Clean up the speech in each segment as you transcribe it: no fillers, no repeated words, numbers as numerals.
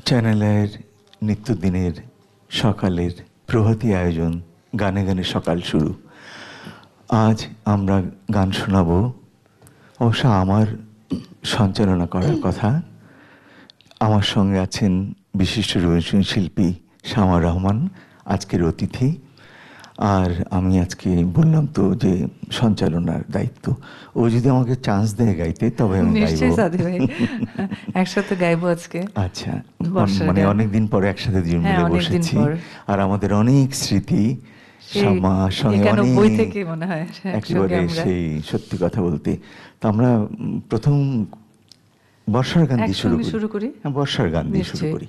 চ্যানেলের নিত্যদিনের সকালের প্রভাতী আয়োজন গানে গানে সকাল শুরু। আজ আমরা গান শোনাবো, অবশ্য আমার সঞ্চালনা করার কথা। আমার সঙ্গে আছেন বিশিষ্ট রবীন্দ্রসঙ্গীত শিল্পী শামা রহমান, আজকের অতিথি। আর আমি আজকে বললাম তো যে সঞ্চালনার দায়িত্ব। ও যদি আমাকে চান্স দেয় গাইতে তবে আমি গাইবো। একসাথে গাইবো আজকে। আচ্ছা, মানে অনেকদিন পরে একসাথে দুজন মিলে বসেছি, আর আমাদের অনেক স্মৃতি শামার সঙ্গে অনেক, একেবারে সেই সত্যি কথা বলতে। তো আমরা প্রথম বর্ষার গান দিয়ে শুরু করি। হ্যাঁ, বর্ষার গান দিয়ে শুরু করি।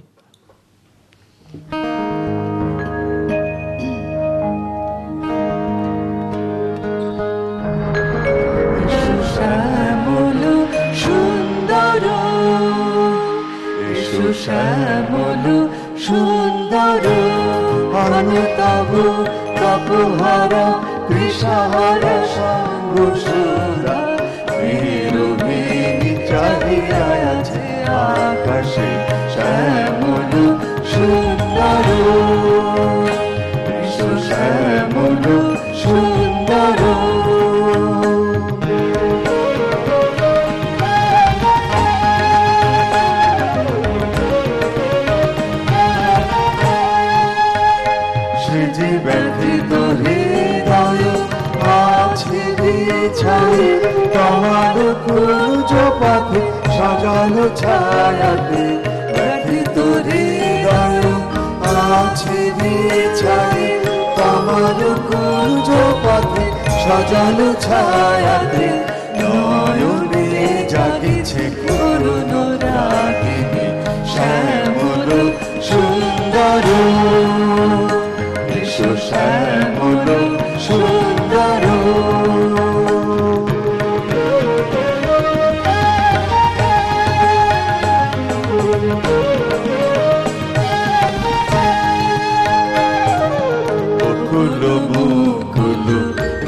শ্যামল সুন্দর অনুতবু তপুহারা কৃষাহারা সঙ্গুসুরা বিরোহিণী চাহিয়া আছে আকাশে শ্যামল সুন্দর শ্যামল সুন্দর। তোমার কুঞ্জ পাখি সাজানো ছায়াতে ব্যথিত হৃদয় আছে ছাই। তোমার কুঞ্জ পাখি সাজানো ছায়াতে নয়নে জাগিছে করুণ রাগিনী শ্যামল সুন্দর শ্যামল সুন্দর।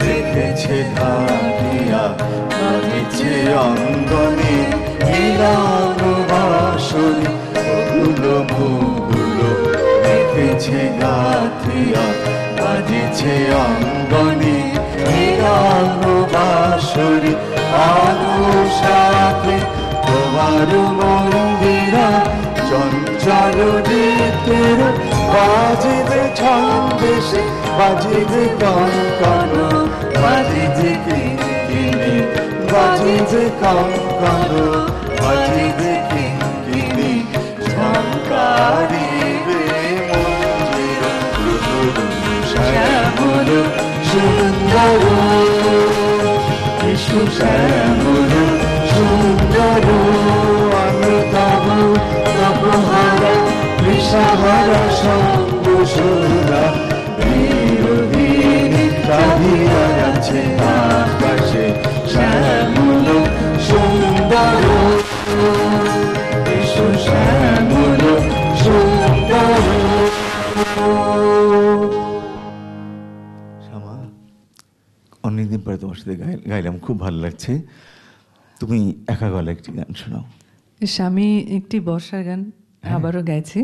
রেখেছে ঢাকিয়া বাজিছে অঙ্গনে মিলন বাসনে। ওগুলো মুগুলো রেখেছে গাথিয়া বাজিছে অঙ্গনে মিলন বাসনে। আনুষাকে তোমার মন্দিরা চঞ্চল রীতের বাজিবে ছন্দেশে বাজিবে কঙ্কন বাজিবে কিঙ্কিণী বাজিবে কঙ্কন বাজিবে কিঙ্কিণী ঝঙ্কারিবে মঞ্জির শ্যামল সুন্দর বিষ্ণু শ্যামল সুন্দর অনুতব তপহারা কৃষাহারা সঙ্গুসুরা বিরোহিণী চাহিয়া আছে আকাশে শ্যামল সুন্দর বিষ্ণু শ্যামল সুন্দর। শামা, অনেকদিন পরে তোমার সাথে গাইলাম, খুব ভালো লাগছে। তুমি একা গলা একটি গান শোনাও। আমি একটি বর্ষার গান আবারও গাইছি।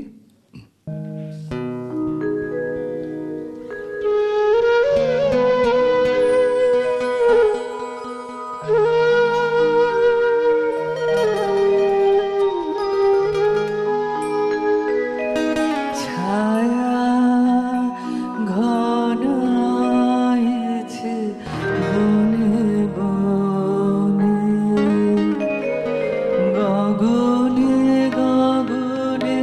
গগনে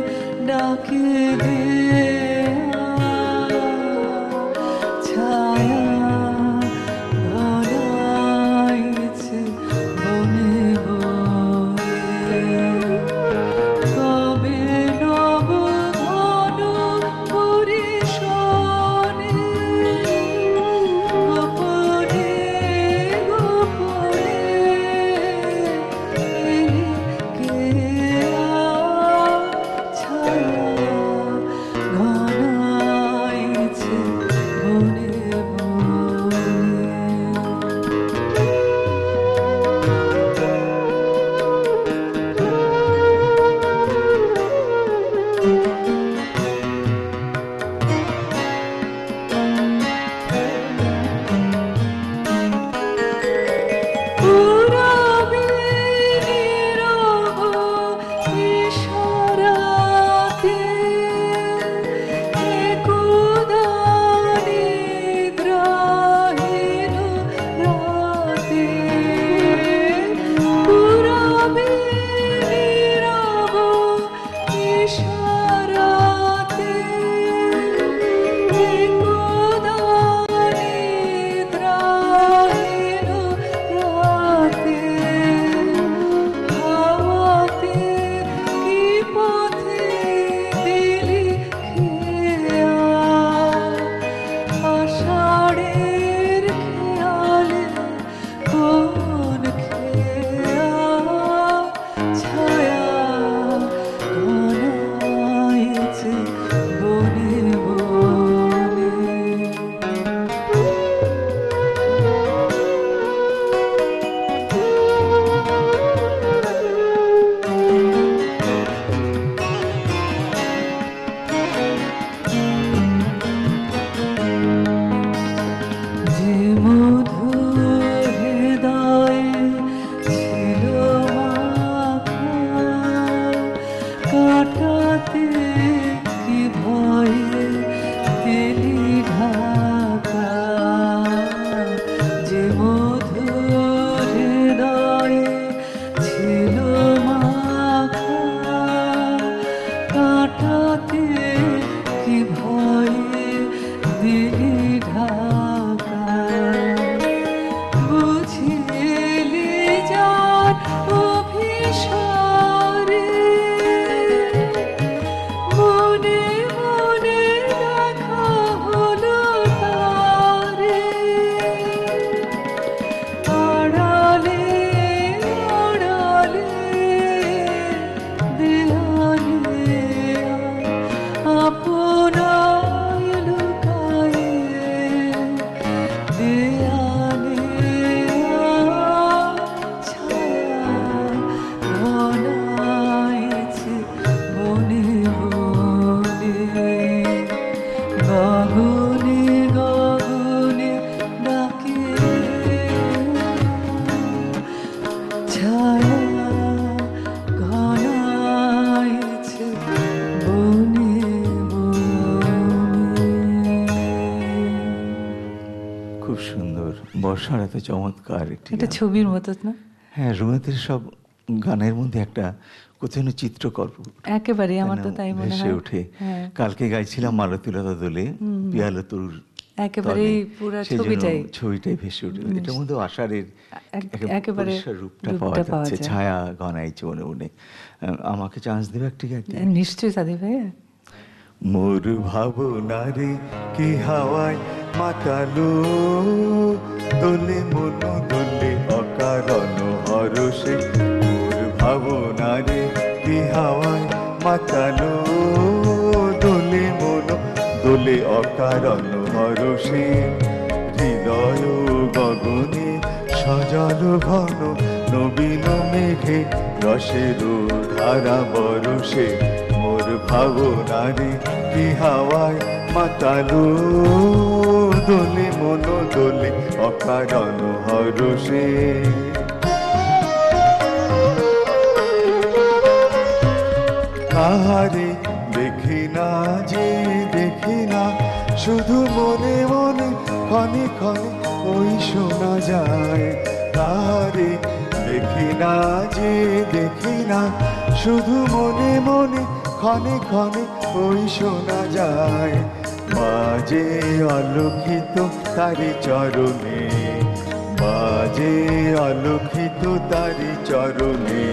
বর্ষার এত চমৎকার একটি এটা গান। ছবির মতো না? হ্যাঁ, রবীন্দ্রনাথের সব গানের মধ্যে একটা কোথাও যেন চিত্রকল্প একেবারেই, আমার তো যেন তাই মনে ভেসে হয়। ওঠে। হ্যাঁ, কালকে গাইছিলাম মালতীলতা দোলে পিয়ালো তোর একেবারেই তলে। পুরা সেই জন্য ছবিটাই। ছবিটাই ভেসে ওঠে। এটার মধ্যে আষাঢ়ের একেবারে পরিষ্কার রূপটা রূপটা পাওয়া পাওয়া যাচ্ছে। যায়। ছায়া ঘনাইছে মনে মনে। আমাকে চান্স দেবে একটি গাইতে? নিশ্চয়ই সাদি ভাইয়া। মোর ভাবনারে কি হাওয়ায় মাতালো, দোলে মন দোলে অকারণ হরষে। মোর ভাবনারে কি হাওয়ায় মাতালো, দোলে মন দোলে অকারণ হরষে। হৃদয় গগনে সজল ঘন, নবীন মেঘে রসের ধারা বরষে। মোর ভাবনারে কি হাওয়ায় মাতালো, দোলে মন দোলে অকারণ হরষে। কাহারে দেখি না যে দেখি না, শুধু মনে মনে ক্ষণে ক্ষণে ওই শোনা যায়। কাহারে দেখি না যে দেখি না, শুধু মনে মনে ক্ষণে ক্ষণে ওই শোনা যায়। বাজে অলক্ষিত তারি চরণে, বাজে অলক্ষিত তারি চরণে।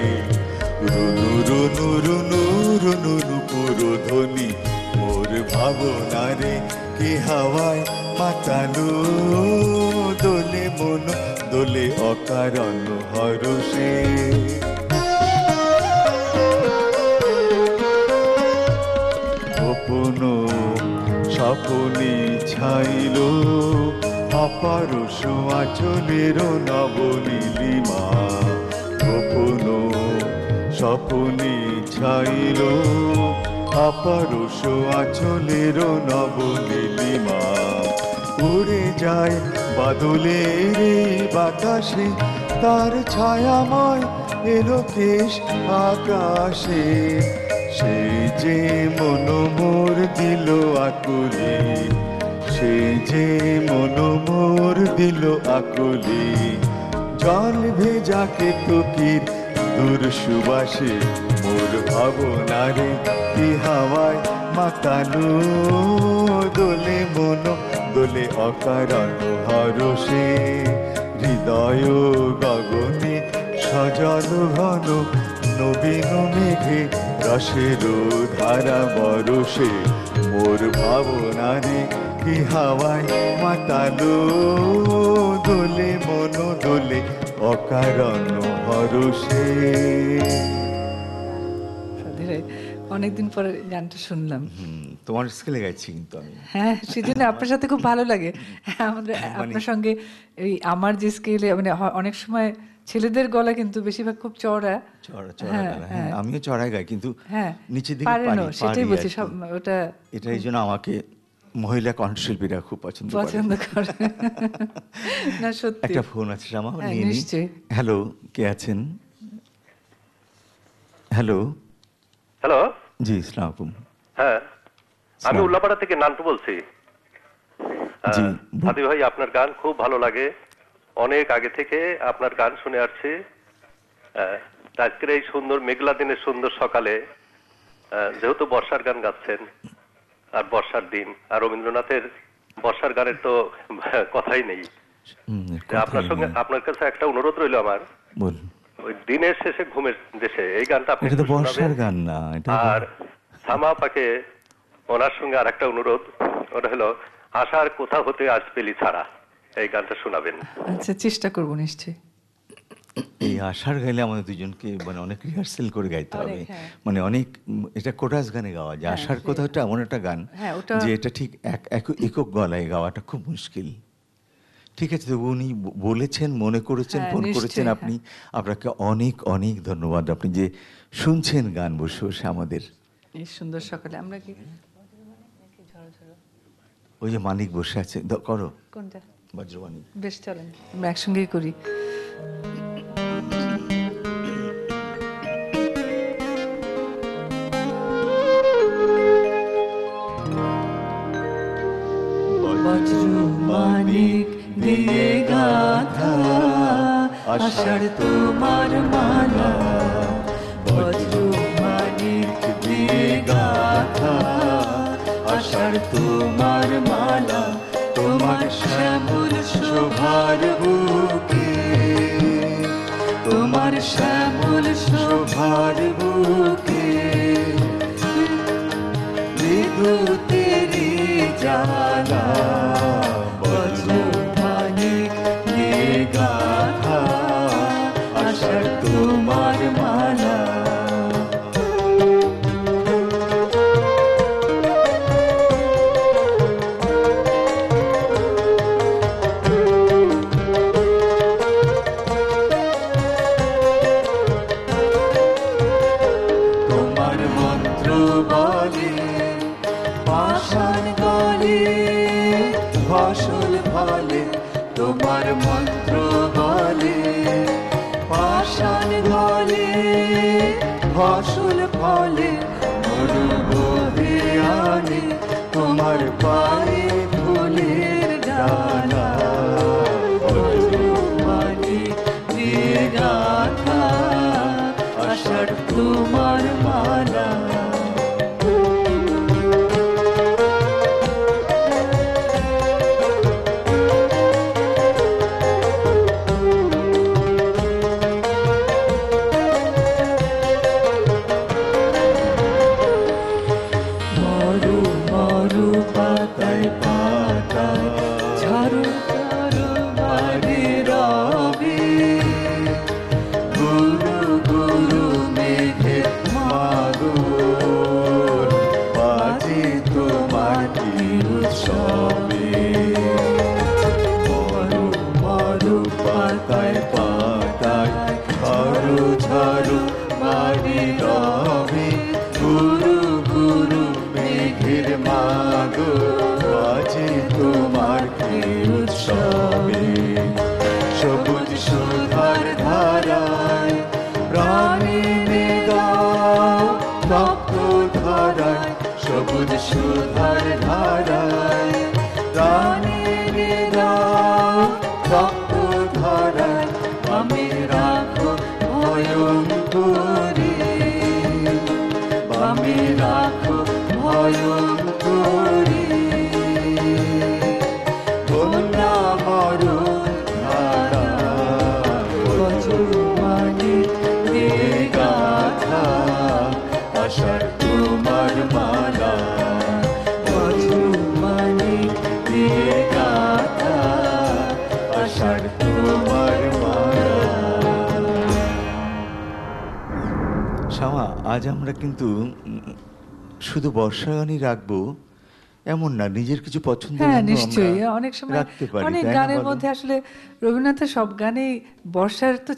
রুনু রুনু রুনু রুনু নুপুর ধ্বনি, মোর ভাবনারে কি হাওয়ায় মাতালো, দোলে মন দোলে অকারণ হরষে। গোপন স্বপনে ছাইল অপারস আচলের নবনীলিমা। গোপন স্বপনে ছাইল অপারস আচলের নবনীলিমা। উড়ে যায় বাদলের এই বাতাসে, তার ছায়াময় এলো কেশ আকাশে। সে যে মন মোর দিল আকুলি, সে যে মন মোর দিল আকুলি। জল ভেজা কেতকীর দূর সুবাসে, মোর ভাবনারে কি হাওয়ায় মাতালো, দোলে মন দোলে অকারণ হরষে। হৃদয় গগনে সজল ঘন, নবীন মেঘে রসের ধারা বরষে। মোর ভাবনারে কি হাওয়ায় মাতালো, দোলে মন দোলে অকারণ হরষে। সাদি ভাই, অনেকদিন পরে গানটা শুনলাম। তোমার স্কেলে গাইছি কিন্তু আমি। হ্যাঁ, সেজন্য আপনার সাথে খুব ভালো লাগে। আমাদের আপনার সঙ্গে এই আমার যে স্কেলে মানে অনেক সময় ছেলেদের গলা কিন্তু বেশিরভাগ খুব চড়া। চড়া চড়া হ্যাঁ, গলা, হ্যাঁ। হ্যাঁ, আমিও চড়াই গাই কিন্তু হ্যাঁ, নিচের দিকে পারেনও, পারি সেটাই আর বলছি। কি। সব ওটা এটা এই জন্য আমাকে মহিলা কণ্ঠশিল্পীরা খুব পছন্দ করে। পছন্দ করে। না সত্যি। একটা ফোন আছে রামা, হ্যাঁ, নিয়ে নিই। নিশ্চয়ই। হ্যালো, কে আছেন? হ্যালো, হ্যালো, জি আসসালামু আলাইকুম। হ্যাঁ, আমি সালাম। উল্লাপাড়া থেকে নান্টু বলছি। জি, সাদি ভাই, আপনার গান খুব ভালো লাগে। অনেক আগে থেকে আপনার গান শুনে আসছি। আজকের এই সুন্দর মেঘলা দিনের সুন্দর সকালে যেহেতু বর্ষার গান গাচ্ছেন, আর বর্ষার দিন, আর রবীন্দ্রনাথের বর্ষার গানের তো কথাই নেই। আপনার সঙ্গে আপনার কাছে একটা অনুরোধ রইল আমার, বলুন। ওই দিনের শেষে ঘুমের দেশে এই গানটা আপনি এটা তো একটু শোনাবেন। বর্ষার গান না, এটা আর সামা আপাকে ওনার সঙ্গে আর একটা অনুরোধ, ওটা হলো আশার কোথা হতে আজ পেলি ছাড়া, এই গানটা শোনাবেন। আচ্ছা, চেষ্টা করবো নিশ্চয়ই। এই আশার গাইলে আমাদের দুজনকে মানে অনেক রিহার্সেল করে গাইতে হবে। অনেক, হ্যাঁ। মানে অনেক এটা কোরাস গানে গাওয়া যায়। হ্যাঁ, আশার কথাটা এমন একটা গান হ্যাঁ, ওটা- যে এটা ঠিক একক গলায় গাওয়াটা খুব মুশকিল। ঠিক আছে, তো উনি বলেছেন, মনে করেছেন, হ্যাঁ, ফোন নিশ্চয়ই, করেছেন আপনি। আপনাকে অনেক অনেক ধন্যবাদ, আপনি যে শুনছেন গান বসে বসে আমাদের। এই সুন্দর সকালে আমরা কি ওই যে মানিক বসে আছে, করো কোনটা? বজ্রবাণী। বেশ, চলেন আমরা একসঙ্গেই করি। বজ্র মানিক দিয়ে গান আশার তোমার মালা, তোমার শ্যামল শোভার বুকে, তোমার শ্যামল শোভার বুকে বিদ্যুতেরি জ্বালা, বজ্রধ্বনি দিয়ে গাথা আশার তোমার মালা। তোমার মন্ত্র বলে পাষাণ গলে ফসল ফলে, তোমার মন্ত্র বলে পাষাণ গলে ফসল ফলে, মরু বহে আনে তোমার পায়ে ফুলের ডালা, বজ্রধ্বনি দিয়ে গাথা আশার তোমার মালা। মরু মরু পাতায় পাতায় ঝাড়ু ঝাড়ু বাড়ি রবে, গুরু গুরু মেঘে মাগুর বাজে তোমার কি উৎসবে। মরু মরু পাতায় পাতায় ঝাড়ু ঝাড়ু বাড়ি রবে, গুরু গুরু মেঘের মাগুর বাজে তোমার কি উৎসবে। সবুজ সুধার ধারায় প্রাণী দাও রক্ত ধারায়, সবুজ সুধার ধারায় প্রাণী দাও রক্ত ধারায়, আমি রাখো ভয়ঙ্করী, আমি রাখো ভয়ঙ্করী, বন্যা মরু ধারা বজ্রধ্বনি দিয়ে গাথা আশার তোমার মালা, বজ্রধ্বনি দিয়ে গাথা আশার তোমার মালা। শ্যামা, আজ আমরা কিন্তু শুধু বর্ষাগানই রাখবো এমন না, নিজের কিছু পছন্দের হ্যাঁ গানও নিশ্চয়ই, আমরা অনেক সময় রাখতে পারি, অনেক তাই না গানের বলো? মধ্যে আসলে রবীন্দ্রনাথের সব গানেই বর্ষার তো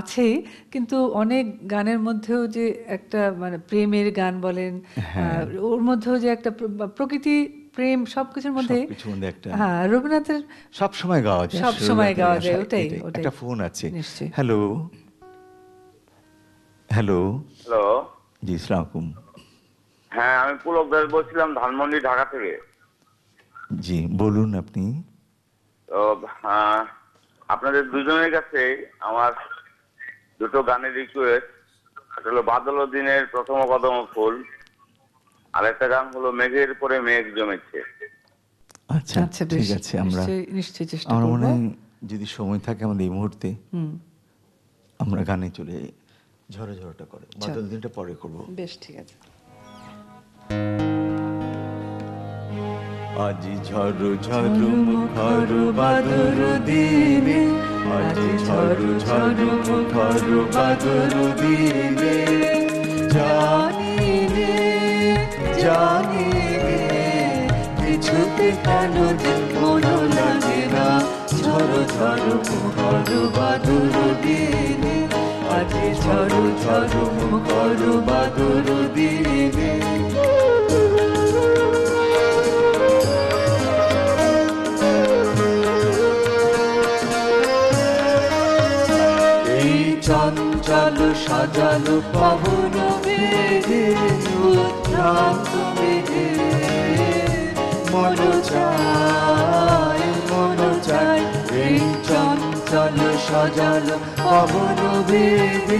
আছেই, কিন্তু অনেক গানের মধ্যেও যে একটা মানে প্রেমের গান বলেন, ওর মধ্যেও যে একটা প্রকৃতি প্রেম সবকিছুর মধ্যে, সবকিছুর মধ্যে একটা হ্যাঁ রবীন্দ্রনাথের সব সময় গাওয়া যায়, সব সময় রবীন্দ্রনাথের গাওয়া যায়, ভাষায়। ওটাই, এটাই। ওটাই। একটা ফোন আছে। নিশ্চয়ই। হ্যালো হ্যালো, হ্যালো, জি আসসালামু আলাইকুম। হ্যাঁ আমি পুলক দাস বলছিলাম ধানমন্ডি, ঢাকা থেকে। জি বলুন আপনি। তো আপনাদের দুজনের কাছে আমার দুটো গানের রিকোয়েস্ট। একটা হলো বাদল দিনের প্রথম কদম ফুল, আর একটা গান হলো মেঘের পরে মেঘ জমেছে। আচ্ছা আচ্ছা ঠিক বেশ, আছে, আমরা নিশ্চয়ই চেষ্টা আমার করব। মনে হয় যদি সময় থাকে আমাদের এই মুহূর্তে হুম, আমরা গানে চলে যাই। ঝড়ো ঝড়োটা করে বাদল দিনটা পরে করব। বেশ ঠিক আছে। আজি ঝড়ো ঝড়ো মুখর বাদর দিনে, আজি ঝড়ো ঝড়ো মুখর বাদর দিনে, জানি রে জানি রে কিছুতে কেন যে মন লাগে না, ঝড়ো ঝড়ো মুখর বাদর দিনে, আজি ঝড়ো ঝড়ো মুখর বাদর দিনে। চঞ্চল সাজালো পবন বেগে, উদ্ভ্রান্ত বেগে মন চায় এই চঞ্চল সাজালো পবন বেগে,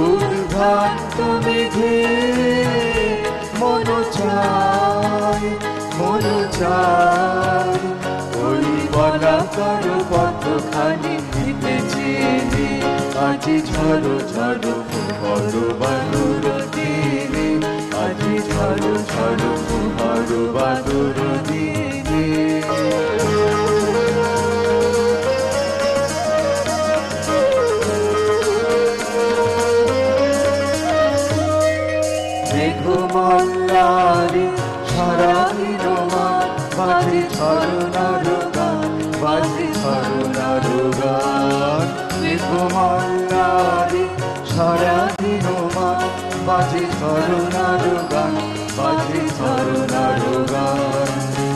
উদ্ভ্রান্ত বেগে মন চায় চাই ওই বলাকার পথখানি দিতে চিনি আজি ঝড়ো ঝড়ো বড় বাদুর দিনে আজি ঝড়ো ঝড়ো বড় বাদুর দিনে মেঘমল্লারে সারাদিন মান বাজে ঝরনার গান বাজে ঝরনার গান মেঘমল্লারে সারাদিন মান বাজে ঝরনার গান বাজে ঝরনার গান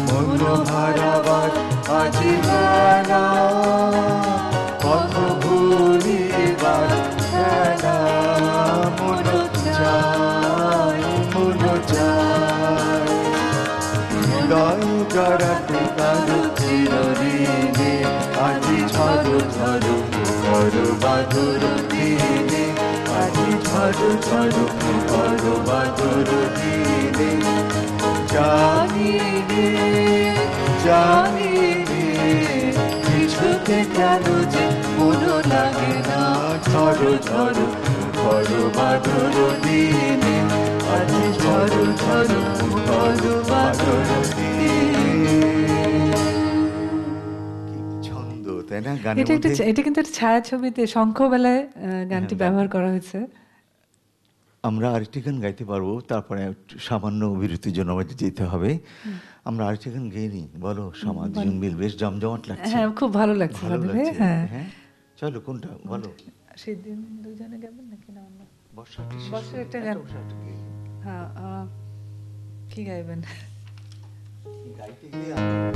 মন হারাবার আজি বেলা পথ ভুলিবার খেলা মন চায় মন চায় হৃদয় জড়াতে কারো চিরঋণে আজি ঝড়ো ঝড়ো ঘর বাদুর দিনে আজি ঝড়ো ঝড়ো ঘর বাদুর দিনে জানি রে জানি রে কিছুতে কেন যে মন লাগে না ঝড়ো ঝড়ো ঘর বাদুর দিনে আজি ঝড়ো ঝড়ো ঘর বাদুর দিনে ছন্দ তাই না গানের এটা একটা মধ্যে? এটা কিন্তু একটা ছায়াছবিতে শঙ্খবেলায় গানটি ব্যবহার করা হয়েছে। আমরা আরেকটি গান গাইতে পারবো, তারপরে একটু সামান্য বিরতির জন্য আমাদের যেতে হবে। আমরা আরেকটি গান গেয়ে নিই, বলো সমাজ মিল বেশ জমজমাট লাগছে। হ্যাঁ, খুব ভালো লাগছে ভালো আমাদের, লাগছে, হ্যাঁ। হ্যাঁ চলো কোনটা বলো। সেদিন দুজনে গাবেন নাকি না অন্য? বর্ষাটি শেষ বর্ষার হলো, একটা গান। বর্ষাটি গেয়ে নিই। হ্যাঁ, কি গাইবেন? গাইতে গিয়ে আমি-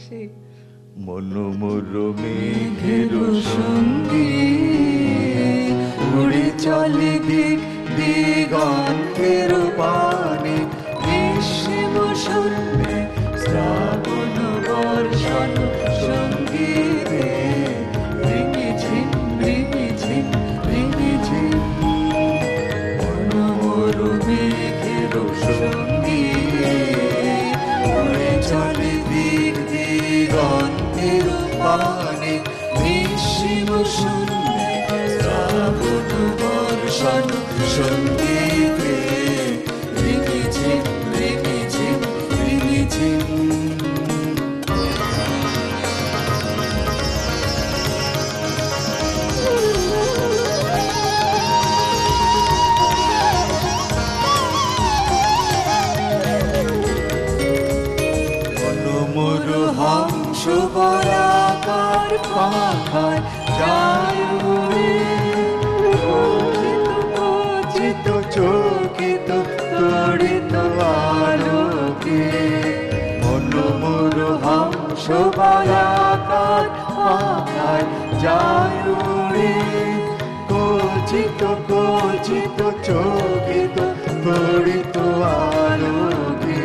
সেই মনোমর মেঘের সঙ্গী উড়ে চলে দিক দিগন্তের পানে গ্রীষ্ম শূন্যে শ্রাবণ বর্ষণ সঙ্গীতে রিমিঝিম রিমিঝিম রিমিঝিম মনোমর মেঘের সঙ্গী উড়ে চলে দিক দিগন্তের পানে গ্রীষ্ম শূন্যে শ্রাবণ বর্ষণ সঙ্গীতে রিমিঝিম রিমিঝিম রিমিঝিম মনোমর হংস বলাকার পাখায় যায় উড়ে খচিত খচিত চকিত তড়িত আলোকে মনোমর হংস বলাকার পাখায় যায় উড়ে খচিত খচিত চকিত তড়িত আলোকে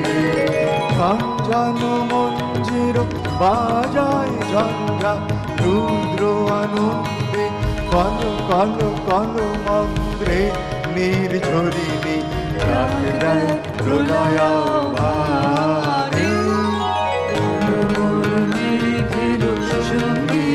জানো মঞ্জির বাজায় ঝঞ্ঝা রুদ্র আনন্দে কল কল কল মন্দ্রে নির্ঝরিণী রাত দেয় প্রলয়াভারে মেঘের সঙ্গী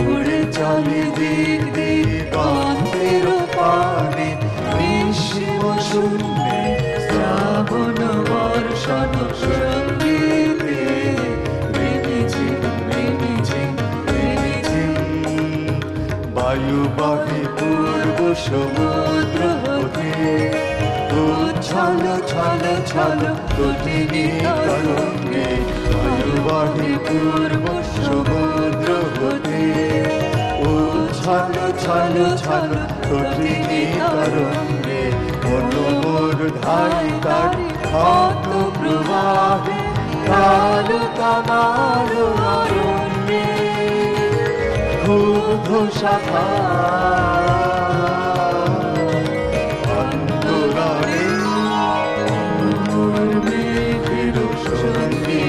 উড়ে চলে দিক দিগন্তের পানে গ্রীষ্ম শূন্যে শ্রাবণ বর্ষণ সঙ্গীতে রিমিঝিম রিমিঝিম রিমিঝিম বায়ু বহে পূর্ব সমুদ্র হতে উচ্ছল ছল ছল কঠিনী তরঙ্গে বায়ু বহে পূর্ব সমুদ্র হতে উচ্ছল ছল ছল কঠিনী তরঙ্গে মনোমর ধারি তারি ক্ষত প্রবাহে কালো কামালো অরণ্যে ক্ষুব্ধ শাখা অন্তরালে মনোমর মেঘের সঙ্গী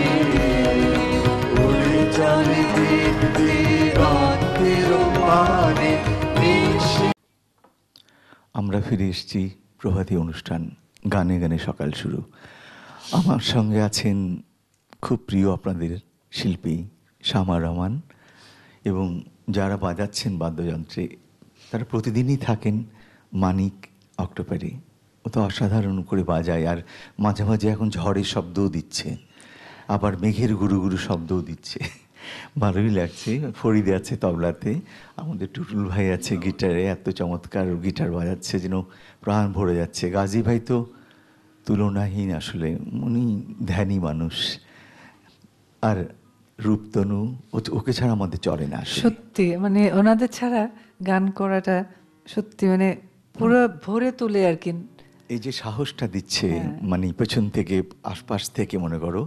উড়ে চলে দিক দিগন্তের পানে আমরা ফিরে এসেছি প্রভাতী অনুষ্ঠান, গানে গানে সকাল শুরু। আমার সঙ্গে আছেন খুব প্রিয় আপনাদের শিল্পী শ্যামা রহমান, এবং যারা বাজাচ্ছেন বাদ্যযন্ত্রে তারা প্রতিদিনই থাকেন মানিক অক্টোপারে। ও তো অসাধারণ করে বাজায়, আর মাঝে মাঝে এখন ঝড়ের শব্দও দিচ্ছে, আবার মেঘের গুরু গুরু শব্দও দিচ্ছে। ভালোই লাগছে। ফরিদে আছে তবলাতে, আমাদের টুটুল ভাই আছে গিটারে, এত চমৎকার গিটার বাজাচ্ছে যেন প্রাণ ভরে যাচ্ছে। গাজী ভাই তো তুলনাহীন, আসলে উনি ধ্যানী মানুষ। আর রূপতনু, ওকে ছাড়া আমাদের চলে না আসলে। সত্যি মানে ওনাদের ছাড়া গান করাটা সত্যি মানে পুরো ভরে তোলে আর কি। এই যে সাহসটা দিচ্ছে, মানে পেছন থেকে আশপাশ থেকে, মনে করো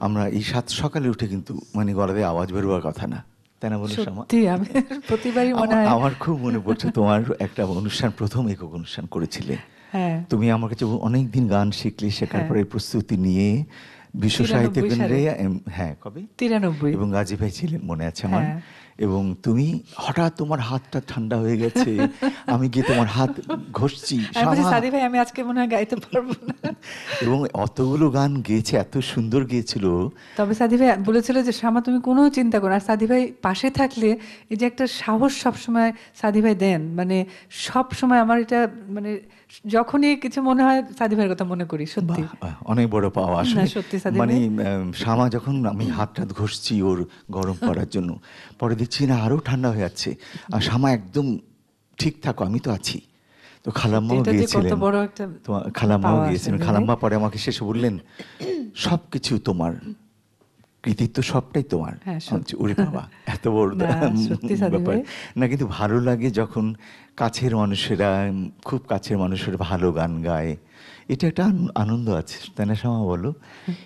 আমরা এই সাত সকালে উঠে কিন্তু মানে গলাতে আওয়াজ বেরোবার কথা না, তাই না বলো শ্যামা? সত্যি আমি প্রতিবারই মনে হয় আমার খুব মনে পড়ছে তোমার একটা অনুষ্ঠান, প্রথম একক অনুষ্ঠান করেছিলে। হ্যাঁ তুমি আমার কাছে অনেক দিন গান শিখলে, শেখার পরে প্রস্তুতি নিয়ে বিশ্ব সাহিত্য 93 কেন্দ্রে, হ্যাঁ কবে 93 এবং গাজী ভাই ছিলেন মনে আছে আমার। হ্যাঁ। এবং তুমি হঠাৎ তোমার হাতটা ঠান্ডা হয়ে গেছে, আমি গিয়ে তোমার হাত ঘষছি, আমি বলছি, শ্যামা। সাদি ভাই আমি আজকে মনে হয় গাইতে পারবো না। এবং অতগুলো গান গেয়েছে, এত সুন্দর গেয়েছিল। তবে সাদি ভাই বলেছিল যে শ্যামা তুমি কোনো চিন্তা করো না, আর সাদি ভাই পাশে থাকলে এই যে একটা সাহস সবসময় সাদি ভাই দেন, মানে সব সময় আমার এটা মানে যখনই কিছু মনে হয় সাদি ভাইয়ের কথা মনে করি। সত্যি বাহ, অনেক বড় পাওয়া আসলে। না, সত্যি সাদি মানে ভাই। শ্যামা যখন আমি হাত টাত ঘষছি ওর গরম করার জন্য, পরে দেখছি না আরো ঠান্ডা হয়ে যাচ্ছে, আর শ্যামা একদম ঠিক থাকো, আমি তো আছি। তো খালাম্মাও এটা যে গিয়েছিলেন, কত বড় একটা তোমার খালাম্মাও পাওয়া গিয়েছিলেন। আসলে। খালাম্মা পরে আমাকে শেষে বললেন সবকিছু তোমার, কৃতিত্ব সবটাই তোমার। হ্যাঁ, সত্যি। ওরে বাবা, এত বড় না, সত্যি সাদি ব্যাপার ভাই। না, কিন্তু ভালো লাগে যখন কাছের মানুষেরা, খুব কাছের মানুষেরা ভালো গান গায়। এটা একটা আনন্দ আছে, তাই না শ্যামা বলো?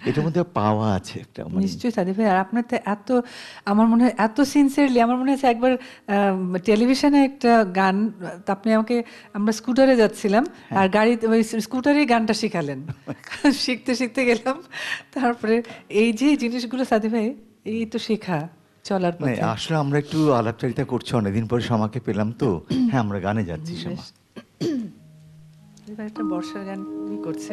এটার মধ্যে পাওয়া আছে একটা, মানে নিশ্চয়ই সাদি ভাই। আর আপনার তো এত, আমার মনে হয় এত সিনসিয়ারলি, আমার মনে হচ্ছে একবার টেলিভিশনে একটা গান আপনি আমাকে, আমরা স্কুটারে যাচ্ছিলাম আর গাড়িতে ওই স্কুটারেই গানটা শিখালেন। শিখতে শিখতে গেলাম, তারপরে এই যে জিনিসগুলো সাদি ভাই, এই তো শেখা চলার না, পথে। আসলে আমরা একটু আলাপচারিতা করছি, অনেকদিন পরে শ্যামাকে পেলাম তো। হ্যাঁ, আমরা গানে যাচ্ছি শ্যামা। এবার একটা বর্ষার গান করছে।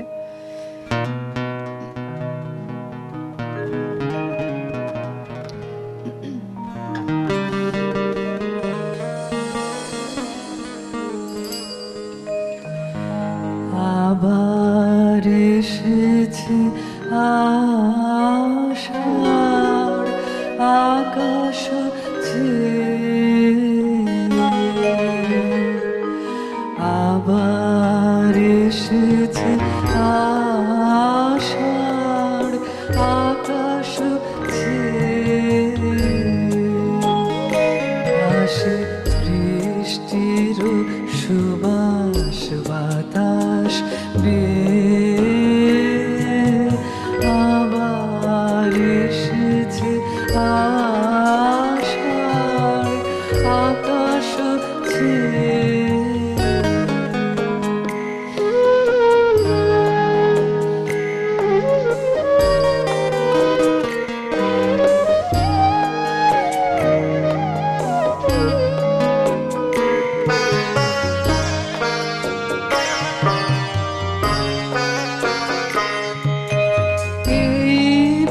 আবার এসেছে আষাঢ় আকাশ আবার এসেছে আষাঢ় আকাশ আসে বৃষ্টির সুবাস বাতাস আবার এসেছে আষাঢ় আকাশ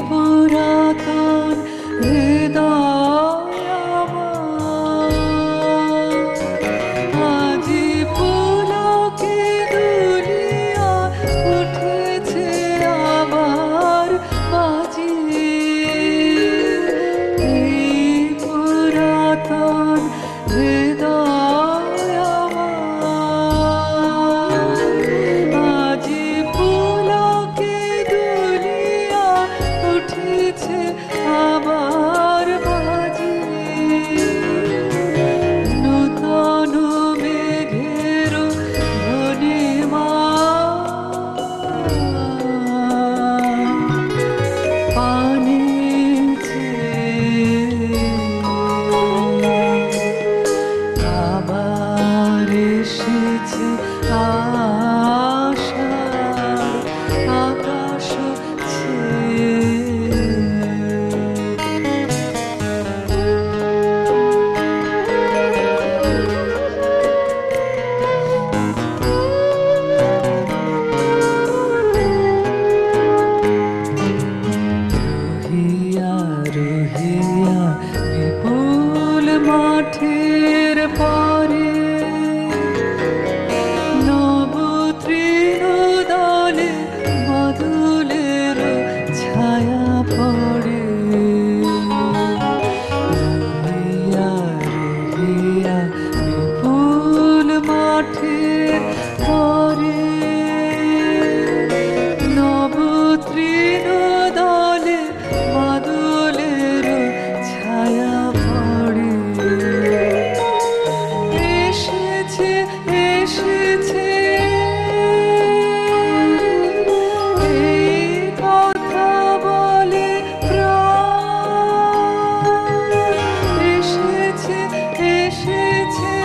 পুরাতন হৃদয় আজি পুলকে দুলিয়া উঠেছে আবার বাজি পুরাতন হৃদয় আজি পুলকে দুলিয়া উঠেছে আবার বাজি নূতন মেঘের ঘূর্ণিমা পানিছে আবার এসেছে আষাঢ় আকাশ এসেছে এই কথা বলে প্রাণ, এসেছে এসেছে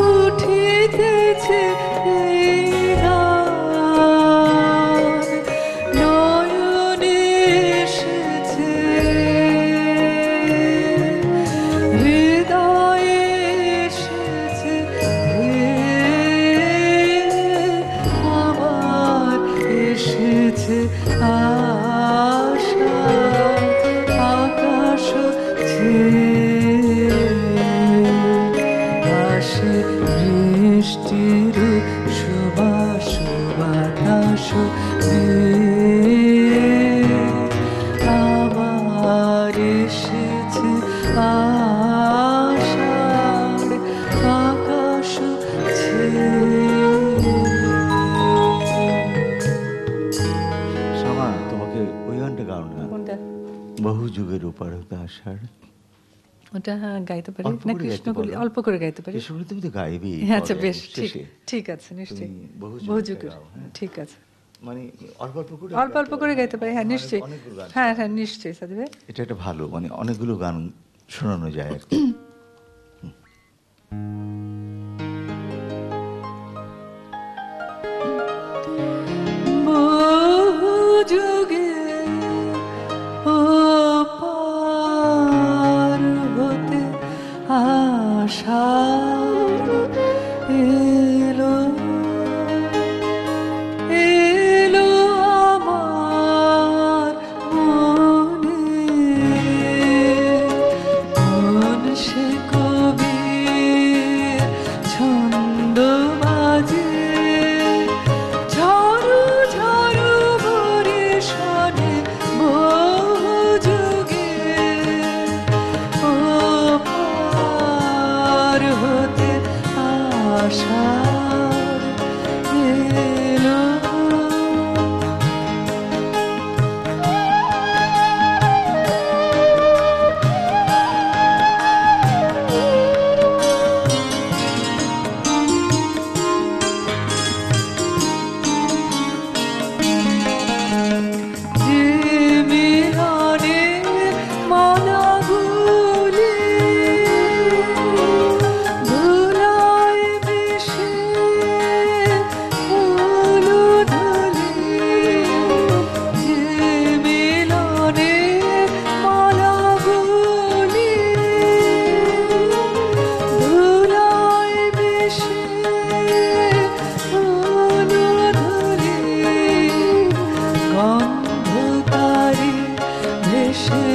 উঠিতেছে এই গান, নয়নে এসেছে হৃদয়ে এসেছে আমার এসেছে আশা আকাশ ছেয়ে আসে বৃষ্টির সুবাস বাতাস বেয়ে আমার এসেছে আশার আকাশ শ্যামা, তোমাকে ওই গানটা গাও না, কোনটা? বহু যুগের উপর হতে আসার। ওটা গাইতে পারি অল্প না? করে গাইতে কৃষ্ণকলি পারো। অল্প করে গাইতে পারি। কৃষ্ণকলি তুমি তো গাইবেই আচ্ছা পরে, বেশ, ঠিক শেষে। ঠিক আছে, নিশ্চয়ই। তুমি বহু বহু যুগেরটা যুগের, গাও, হ্যাঁ। ঠিক আছে। মানে অল্প অল্প করে অল্প অল্প করে গাইতে পারি, হ্যাঁ নিশ্চয়ই। অনেকগুলো গান। হ্যাঁ হ্যাঁ নিশ্চয়ই সাথী ভাই। এটা একটা ভালো, মানে অনেকগুলো গান শোনানো যায় আর কি। বহু যুগে ওপার হতে আষাঢ় এলো এলো আমার মনে, মন সে কবির ছন্দ বাজে, ঝড়ু ঝড়ু বরিশানে বহু যুগে ওপার হতে আষাঢ় এলো। যে মিলনে মালাগুলি ধুলায় মিশে ফুল ধুলি, যে মিলনে মালাগুলি ধুলায় মিশে ফুল ধুলি, গন্ধকারী ভেসে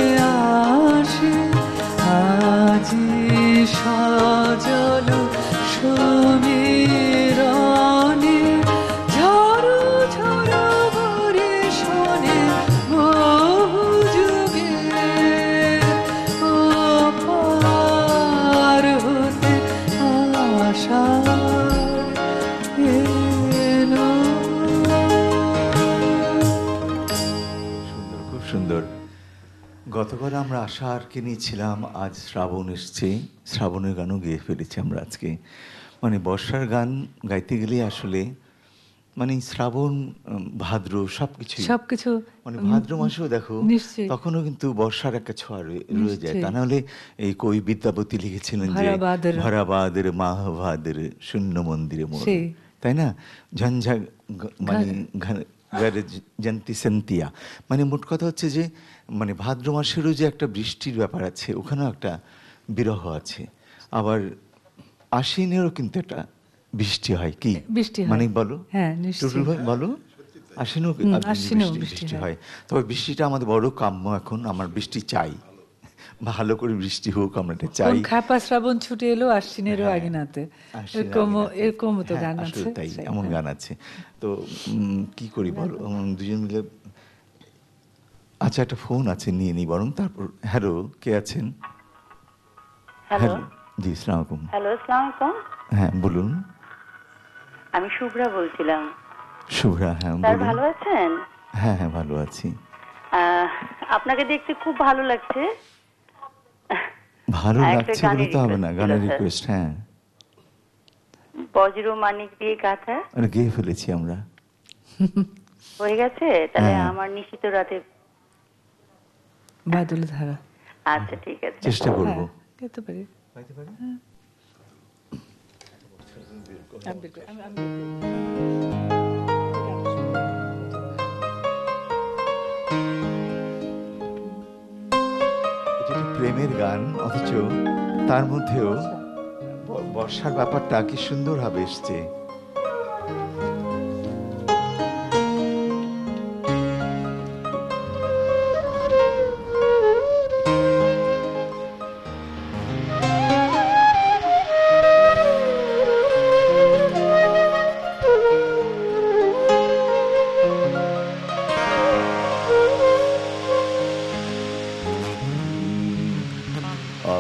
আসে আজি সজল সমীরণে, ঝড়ু ঝড়ু বরিশানে বহু যুগে ওপার হতে আষাঢ় এলো। সুন্দর, খুব সুন্দর। গতবার আমরা আশারকে নিয়েছিলাম, আজ শ্রাবণ এসছে, শ্রাবণের গানও গেয়ে ফেলেছি আমরা আজকে। মানে বর্ষার গান গাইতে গেলে আসলে মানে শ্রাবণ, ভাদ্র সবকিছু, সবকিছু মানে ভাদ্র মাসেও দেখো নিশ্চয়ই। তখনও কিন্তু বর্ষার একটা ছোঁয়া রয়ে যায়। তা নিশ্চয়ই। নাহলে এই কবি বিদ্যাপতি লিখেছিলেন যে ভরা বাদর। ভরা বাদর মাহ ভাদর শূন্য মন্দিরে মোর, সেই। তাই না? ঝঞ্ঝা মানে জন্তি সেন্তিয়া, মানে মোট কথা হচ্ছে যে মানে ভাদ্র মাসেরও যে একটা বৃষ্টির ব্যাপার আছে, ওখানেও একটা বিরহ আছে। আবার আশ্বিনেরও কিন্তু একটা বৃষ্টি হয়, কি বৃষ্টি হয়। মানে বলো, হ্যাঁ, নিশ্চয়ই। টুটুল ভাই বলো। আশ্বিনেও আশ্বিনেও বৃষ্টি বৃষ্টি বৃষ্টি হয়। হয়। তবে বৃষ্টিটা আমাদের বড় কাম্য এখন, আমার বৃষ্টি চাই, ভালো করে বৃষ্টি হোক, আমরা এটা কোন চাই। খাপা শ্রাবণ ছুটে এলো আশ্বিনেরও হ্যাঁ, আগিনাতে, আশ্বিনের এরকমও আগিনাতে। এরকমও তো হ্যাঁ, গান আসলে আছে। তাই, সেই, এমন হ্যাঁ। গান আছে। তো কি করি বলো, দুজন মিলে। আচ্ছা, একটা ফোন আছে, নিয়ে নিই বরং, তারপর। হ্যালো, কে আছেন? হ্যালো। জি, আসসালামু আলাইকুম। হ্যালো, আসসালামু আলাইকুম। হ্যাঁ বলুন। আমি শুভ্রা বলছিলাম। শুভ্রা, হ্যাঁ স্যার বলুন। ভালো আছেন? হ্যাঁ হ্যাঁ, ভালো আছি। আপনাকে দেখতে খুব ভালো লাগছে। ভালো আর একটা লাগছে গানের বলে তো হবে না, request গানের ছিল, স্যার। রিকোয়েস্ট। হ্যাঁ, বজ্র মানিক দিয়ে গাথা ওটা গেয়ে ফেলেছি আমরা। হয়ে গেছে, তাহলে হ্যাঁ। আমার নিশিত রাতে। বাদল ধারা। আচ্ছা ঠিক আছে। চেষ্টা করব। হ্যাঁ, যেতে পারি। হ্যাঁ। আমি বের করি, আমি বের করি। এটা একটা প্রেমের গান, অথচ তার মধ্যেও বর্ষার ব্যাপারটা কি সুন্দরভাবে এসছে।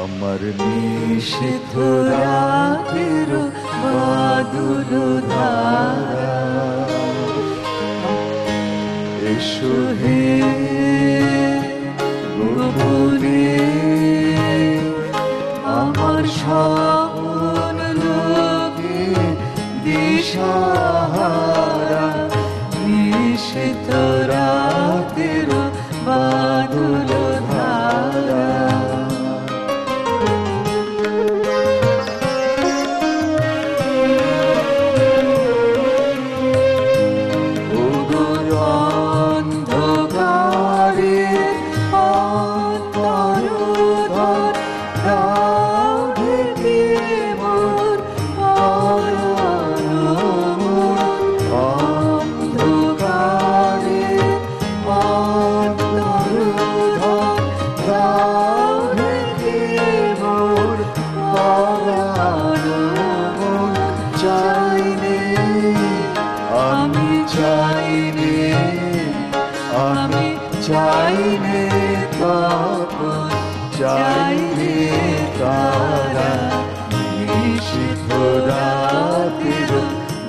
আমার নিষিদ্ধ রাতের বাদল ধারা, এসো হে গোপনে আমার স্বপ্ন লোকে দিশাহারা, নিষিদ্ধ রাতের বাদল ধারা। অন্ধকারে অন্তরোধর দাও ঢেকে মোর পরাণ মোর, অন্ধকারে অন্তরোধর দাও ঢেকে মোর পরাণ মোর। চাইনে আমি চাইনে, আমি চাইনে তপন, চাইনে তারা, নিষিদ্ধ রাতের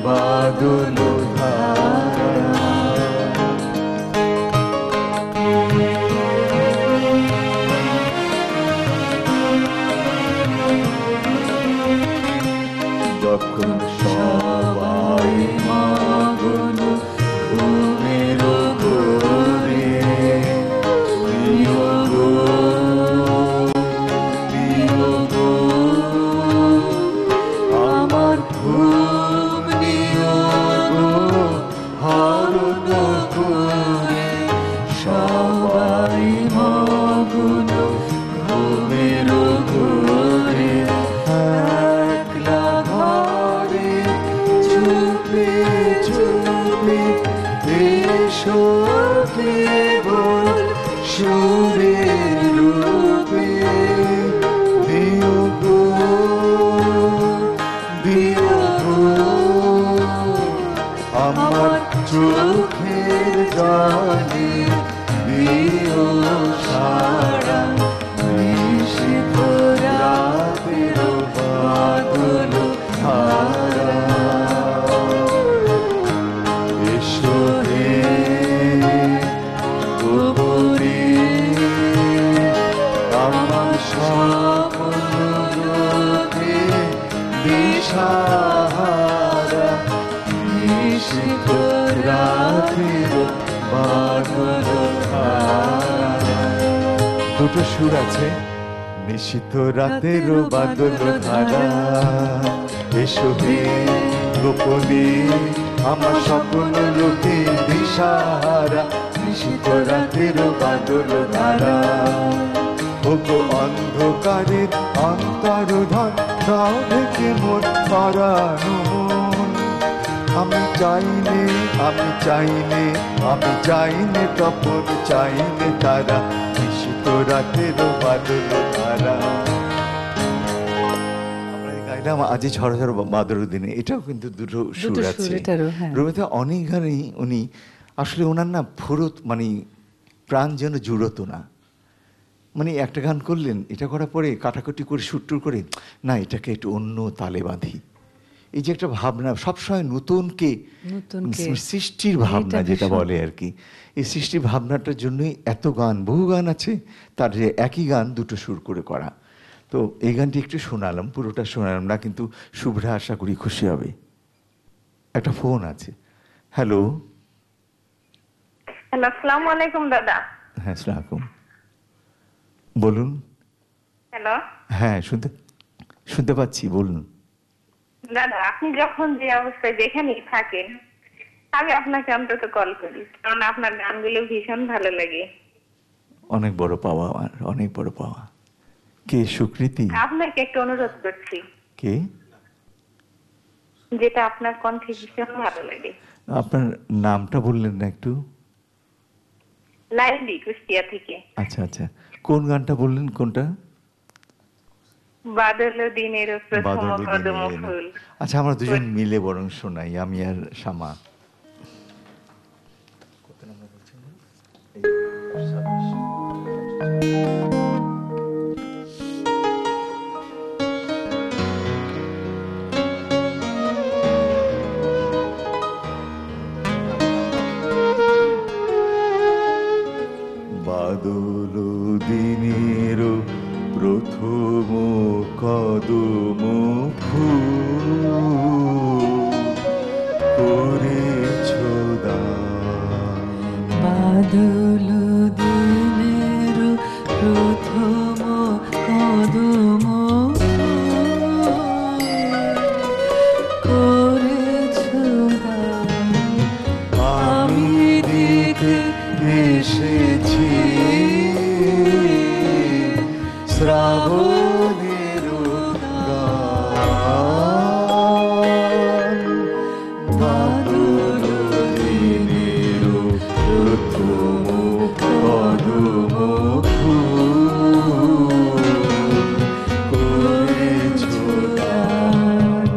বাদল ধারা। যখন সবাই মগ্ন ঘুমের ঘোরে, বিয়োগ বিয়োগ আমার ঘুম নিয়োগ হরণ করে, সবাই মগ্ন ঘুমের ঘোরে, একলা ঘরে চুপে চুপে এসো কেবল সুরের রূপে, বিয়োগ বিয়োগ আমার চোখের জলে দিও সারা, নিষিদ্ধ রাতের বাদল ধারা। এসো হে গোপনে আমার স্বপ্ন লোকে দিশাহারা, নিষিদ্ধ রাতের বাদল ধারা। দুটো সুর আছে, নিষিদ্ধ রাতের বাদল ধারা, এসো হে গোপনে আমার স্বপ্ন লোকে দিশাহারা, নিষিদ্ধ রাতের বাদল ধারা। ওগো অন্ধকারের অন্তরধন দাও ঢেকে মোর পরাণ মন, আমি চাইনে আমি চাইনে আমি চাইনে তপন, চাইনে তারা, নিষিদ্ধ রাতের বাদল ধারা। আমরা গাইলাম আজি ঝড় ঝড় বাদল দিনে, এটাও কিন্তু দুটো সুর সুর আছে। এটারও, হ্যাঁ। রবীন্দ্রনাথ অনেক গানেই উনি আসলে ওনার না ফুরত মানে প্রাণ যেন জুড়তো না, মানে একটা গান করলেন, এটা করার পরে কাটাকুটি করে সুরটুর করে না এটাকে একটু অন্য তালে বাঁধি, এই যে একটা ভাবনা সবসময় নতুনকে সৃষ্টির ভাবনা যেটা বলে আর কি, এই সৃষ্টির ভাবনাটার জন্যই এত গান, বহু গান আছে তার যে একই গান দুটো সুর করে করা। তো এই গানটি একটু শোনালাম, পুরোটা শোনালাম না, কিন্তু শুভ্রা আশা করি খুশি হবে। একটা ফোন আছে। হ্যালো। হ্যালো, আসসালামু আলাইকুম দাদা। হ্যাঁ, আসসালামু আলাইকুম। বলুন। হ্যালো হ্যাঁ, শুনতে পাচ্ছি, বলুন। দাদা, আপনি যখন যে অবস্থায় যেখানেই থাকেন, আমি আপনাকে অন্তত কল করি, কারণ আপনার গানগুলো ভীষণ ভালো লাগে। অনেক বড় পাওয়া আমার, অনেক বড় পাওয়া। কে সুকৃতি? আপনাকে একটা অনুরোধ করছি, কে? যেটা আপনার কণ্ঠে ভীষণ ভালো লাগে। আপনার নামটা বললেন না একটু? লাইলি, কুষ্টিয়া থেকে। আচ্ছা আচ্ছা, কোন গানটা বললেন, কোনটা? বাদল দিনের প্রথম বাদল কদম দিনের। ফুল। আচ্ছা, আমরা দুজন মিলে বরং শোনাই, আমি আর শামা। কত নাম্বার বলছেন? বাদল দিনের প্রথম কদম ফুল করেছ দান। বাদল দিনের প্রথম কদম করেছ দান। আমি দেখে এসেছি শ্রাবণের গান। বাদল দিনের প্রথম কদম ফুল করেছ দান।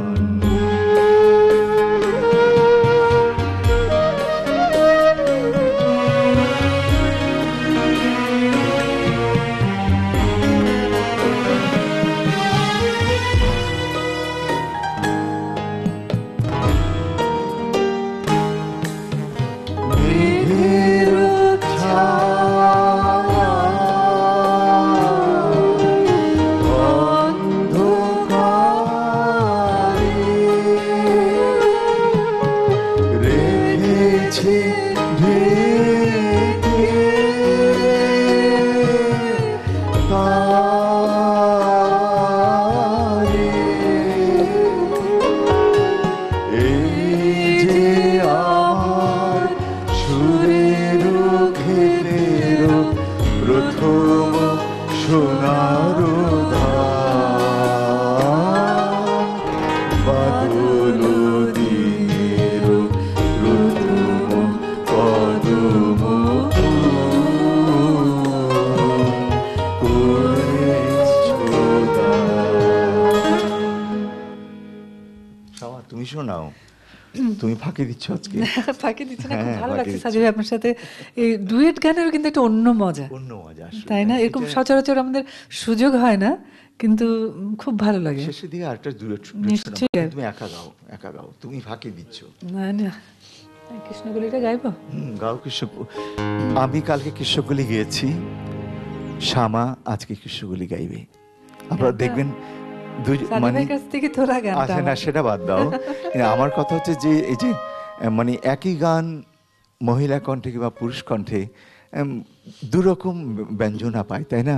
মেঘের ছায়া অন্ধকারে রেখেছে ঢেকে তারে। এই যে আমার সুরের ঘেরের প্রথম সোনার ধান। বাদল দিনের প্রথম কদম ফুল করেছ দান। শামা, তুমি শোনাও। তুমি ফাঁকি দিচ্ছ আজকে। ফাঁকি দিচ্ছে না, খুব হ্যাঁ, ভালো ফাঁকি লাগছে দিচ্ছি। সাজিদ ভাই আপনার সাথে। এই ডুয়েট গানেরও কিন্তু একটা অন্য মজা, অন্য মজা আসলে। তাই না? এরকম সচরাচর আমাদের সুযোগ হয় না, কিন্তু খুব ভালো লাগে। শেষের দিকে আরেকটা দূরে নিশ্চয়ই। তুমি একা গাও, একা গাও, তুমি ফাঁকি দিচ্ছ। না না, কৃষ্ণকলিটা গাইবো। গাও কৃষক। আমি কালকে কৃষকগুলি গিয়েছি, শ্যামা আজকে কৃষকগুলি গাইবে। আপনারা গানটা দেখবেন সাজিদ মানে ভাইয়ের কাছ থেকে তোলা গানটা আচ্ছা না, আমার। সেটা বাদ দাও। আমার কথা হচ্ছে যে এই যে মানে একই গান মহিলা কণ্ঠে কিংবা পুরুষ কণ্ঠে দুরকম ব্যঞ্জনা পায়, তাই না?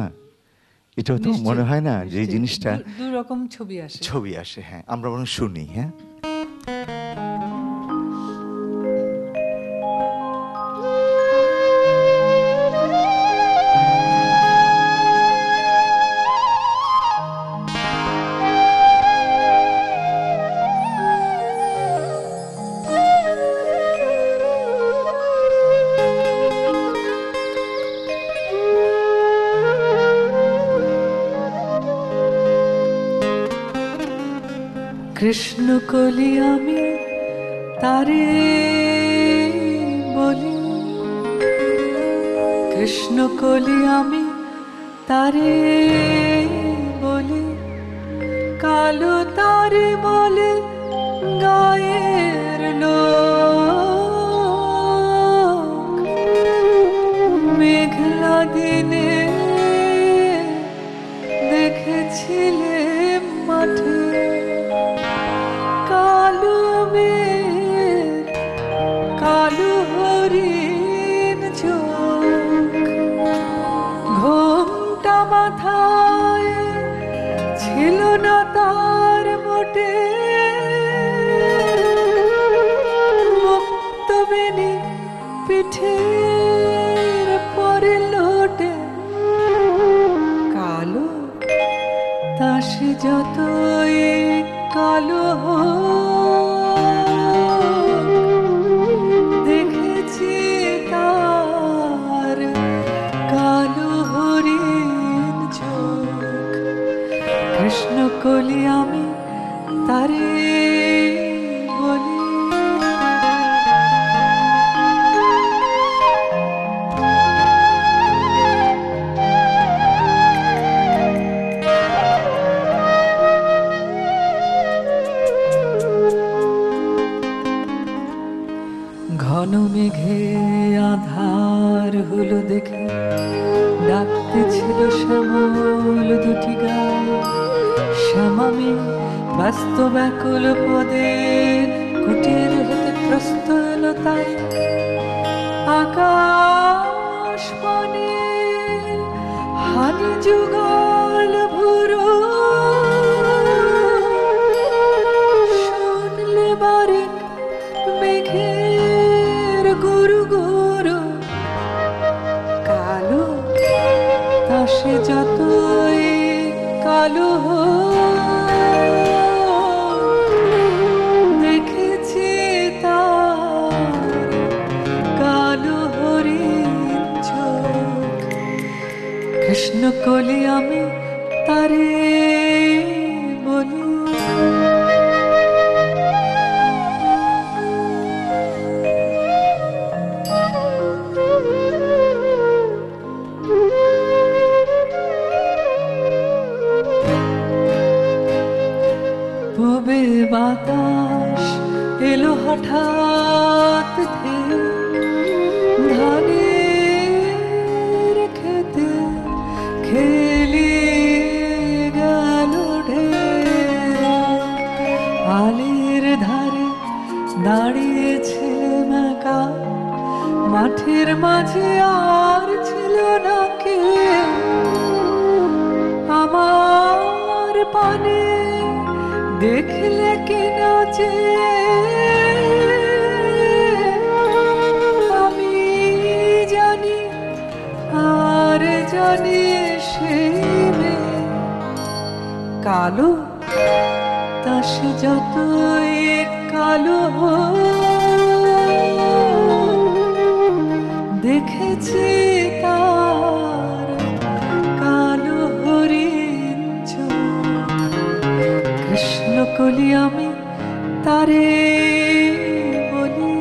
এটাও তো মনে হয় না যে এই জিনিসটা দু রকম ছবি আসে। ছবি আসে। হ্যাঁ, আমরা বরং শুনি। হ্যাঁ, কৃষ্ণকলি আমি তারে বলি, কৃষ্ণকলি আমি তারে বলি, কালো তারে বলে গায়ের লোক। মেঘলা দিনে দেখেছি তারে বলি ঘন মেঘে আধার হলো দেখে ডাকতেছিল শ্যামল দুটি গায়ে শ্যামামি ব্যস্ত ব্যাকুল পদে কুটির হতে প্রস্ত এলো তাই আকাশ পানে হানি যুগল ভুরো শুনলে বারেক মেঘের গুরু গুরু কালো তাসে যতই কালো দেখেছি তার কালো হরিণ চোখ কৃষ্ণ কলি আমি তারে বলি পূবে বাতাস এলো হঠাৎ ধেয়ে ধানের খেতে খেলি গেল ঢেউ আলের ধারে দাঁড়িয়েছে মেকা মাঠের মাঝে আর ছিল না কেউ আমার পানে দেখলে কি নাচে আমি জানি আর জানি সে মেয়ে কালো তাসে যতই কালো দেখেছি তার কালো হরিণ চোখ কৃষ্ণ কলি আমি তারে বলি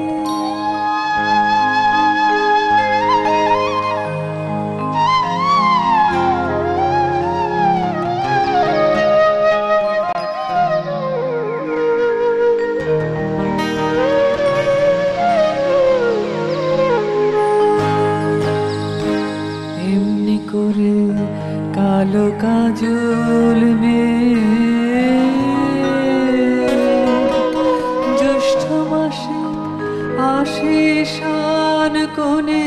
এমনি করে কালো কাজল জ্যৈষ্ঠ মাসে আসে শান কোণে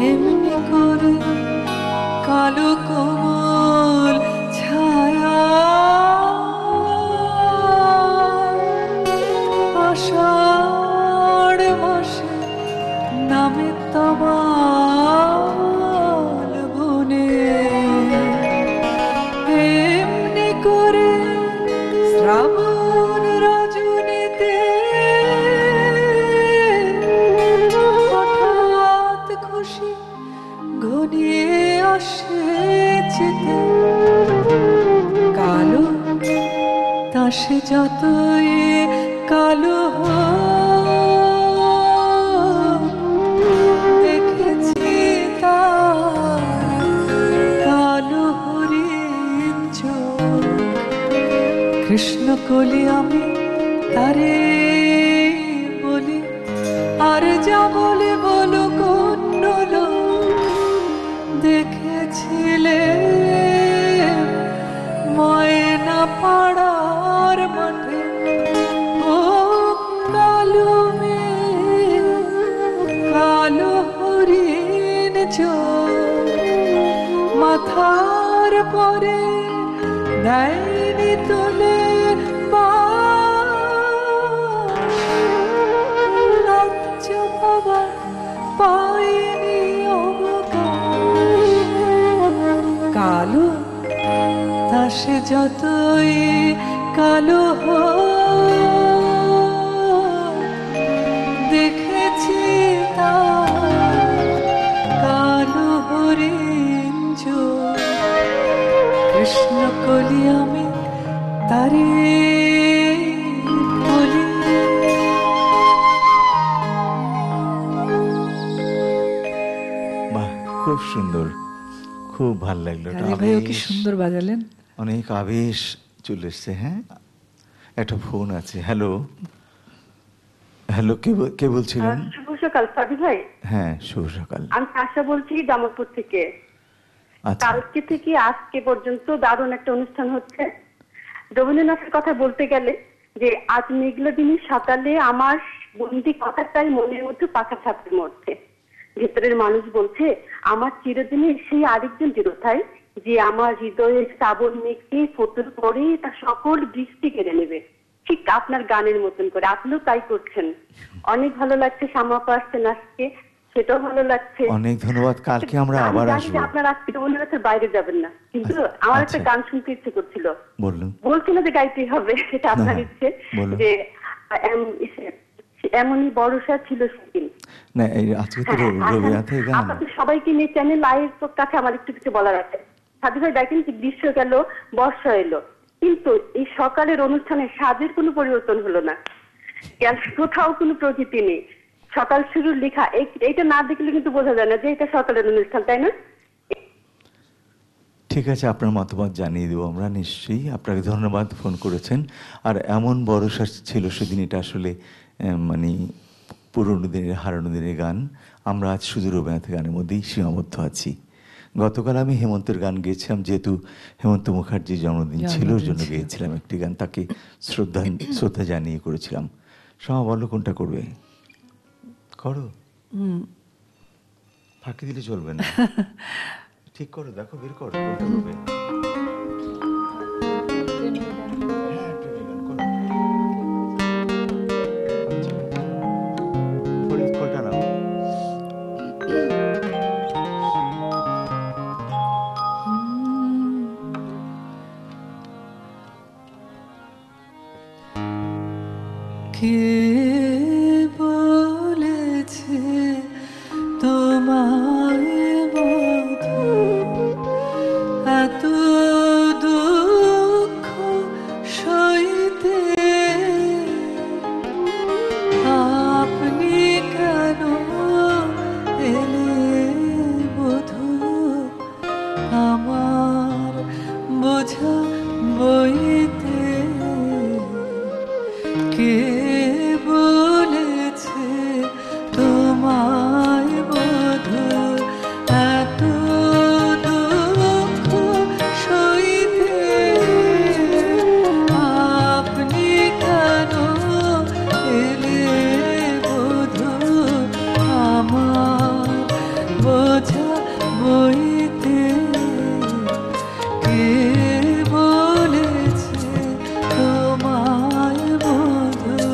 এমনি করে কালো কোমল ছায়া আষাঢ় মাসে নামে তমাল বনে এমনি করে শ্রাবণ রজনীতে হঠাৎ খুশি ঘনিয়ে আসে চিতে কালো তাসে যতই কালো দেখেছি তার কালো হরিণ চোখ কৃষ্ণ কলি আমি তারে বলি আর যা বলে বলো কোন দেখেছিলে ময়না পাড়ার মাঠে ও কালো মেয়ে কালো হরিণ চোখ মাথার পরে দেয়নি তোলে লজ্জা পাবার পায়নি অবকাশ কালো তাসে যতই কালো দেখেছি তার কালো হরিণ চোখ কৃষ্ণ সকলি আমি তারে বলি। বাহ, খুব সুন্দর, খুব ভাল লাগলো। একটা আরে ভাইও কি আবেশ, সুন্দর বাজালেন। অনেক আবেশ চলে এসছে। হ্যাঁ, একটা ফোন আছে। হ্যালো, হ্যালো, কে বলছিলেন? শুভ সকাল সাদি ভাই। হ্যাঁ, শুভ সকাল। আমি আশা বলছি জামালপুর থেকে। আচ্ছা, কালকে থেকে আজকে পর্যন্ত দারুণ একটা অনুষ্ঠান হচ্ছে। রবীন্দ্রনাথের কথা বলতে গেলে যে আজ মেঘলা দিনের সকালে আমার বন্দি কথাটাই মনের মধ্যে পাখা ছাপের মধ্যে ভেতরের মানুষ বলছে আমার চিরদিনের সেই আরেকজন চিরথাই যে আমার হৃদয়ের শ্রাবণ মেঘকে ফোটল পরে তার সকল বৃষ্টি কেড়ে নেবে। ঠিক আপনার গানের মতন করে আপনিও তাই করছেন। অনেক ভালো লাগছে। শ্যামাপা আসছেন আজকে, সেটাও ভালো লাগছে। অনেক ধন্যবাদ। কালকে আমরা আমি আবার জানি আসবো। যে আপনার আজকে রবীন্দ্রনাথের বাইরে যাবেন না, কিন্তু আমার একটা আচ্ছা। গান শুনতে ইচ্ছে করছিল। বলুন। বলছি না যে গাইতেই হবে, সেটা আপনার হ্যাঁ, ইচ্ছে। বলুন। যে এমনই বর্ষা ছিল সেদিন। না, এই আজকে তো রবীন্দ্রনাথের গান। আপনাদের সবাইকে নিয়ে চ্যানেল লাইভ কাছে আমার একটু কিছু বলার আছে। সাথী ভাই দেখেন যে গ্রীষ্ম গেল, বর্ষা এলো, কিন্তু এই সকালের অনুষ্ঠানে সাজের কোনো পরিবর্তন হলো না। কোথাও কোনো প্রকৃতি নেই। সকাল শুরুর লেখা এইটা না দেখলে কিন্তু বোঝা যায় না যে এটা সকালের অনুষ্ঠান, তাই না? ঠিক আছে, আপনার মতামত জানিয়ে দেবো আমরা নিশ্চয়ই। আপনাকে ধন্যবাদ, ফোন করেছেন। আর এমন বর্ষা ছিল সেদিন, এটা আসলে মানে পুরনো দিনের, হারানো দিনের গান। আমরা আজ শুধু রবীন্দ্রনাথের গানের মধ্যেই সীমাবদ্ধ আছি। গতকাল আমি হেমন্তের গান গেয়েছিলাম, যেহেতু হেমন্ত মুখার্জির জন্মদিন ছিল, ওর জন্য গেয়েছিলাম একটি গান, তাকে শ্রদ্ধা জানিয়ে করেছিলাম। সমা বলো কোনটা করবে? করো, ফাঁকি দিলে চলবে না। ঠিক করো, দেখো, বের করো কোনটা করবে। হ্যাঁ, প্রেমের গান করো। আচ্ছা, ফরিদ কোনটা নাও? কে বলেছে তোমায় বধূ এত দুঃখ সইতে, আপনি কেন এলে বধূ আমার বোঝা বইতে? কে বলেছে তোমায় বধূ এত দুঃখ সইতে, আপনি কেন এলে বধূ আমার বোঝা বইতে? কে বলেছে তোমায় বধূ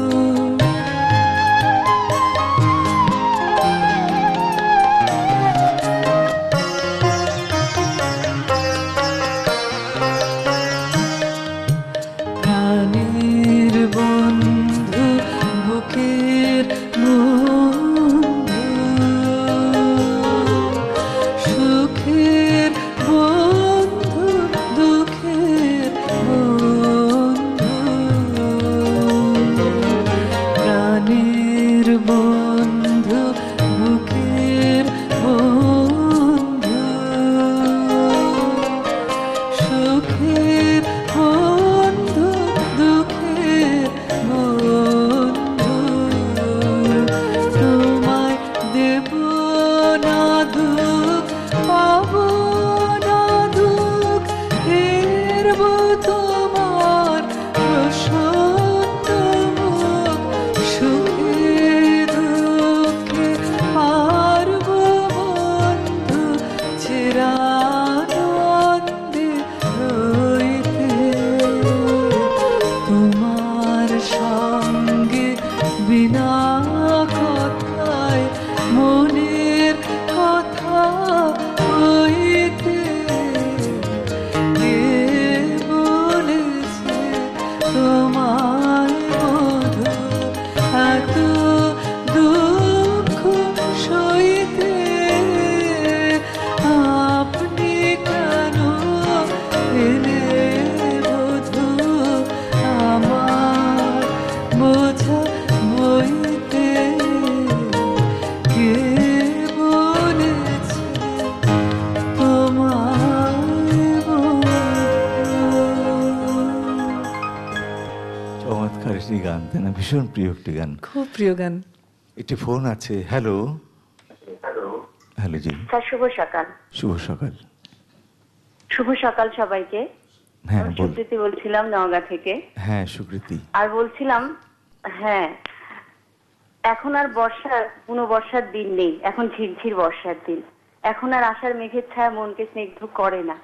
বিশ্বাসী গান, তাই না? ভীষণ প্রিয় একটি গান। খুব প্রিয় গান। একটি ফোন আছে। হ্যালো। হ্যালো জি, স্যার শুভ সকাল। শুভ সকাল। শুভ সকাল সবাইকে। হ্যাঁ আমি বল। সুকৃতি বলছিলাম নওগাঁ থেকে। হ্যাঁ সুকৃতি। আর বলছিলাম, হ্যাঁ, এখন আর কোনো বর্ষার দিন নেই, এখন ঝিরঝির বর্ষার দিন। এখন আর আষাঢ় মেঘের ছায়া মনকে স্নিগ্ধ করে না।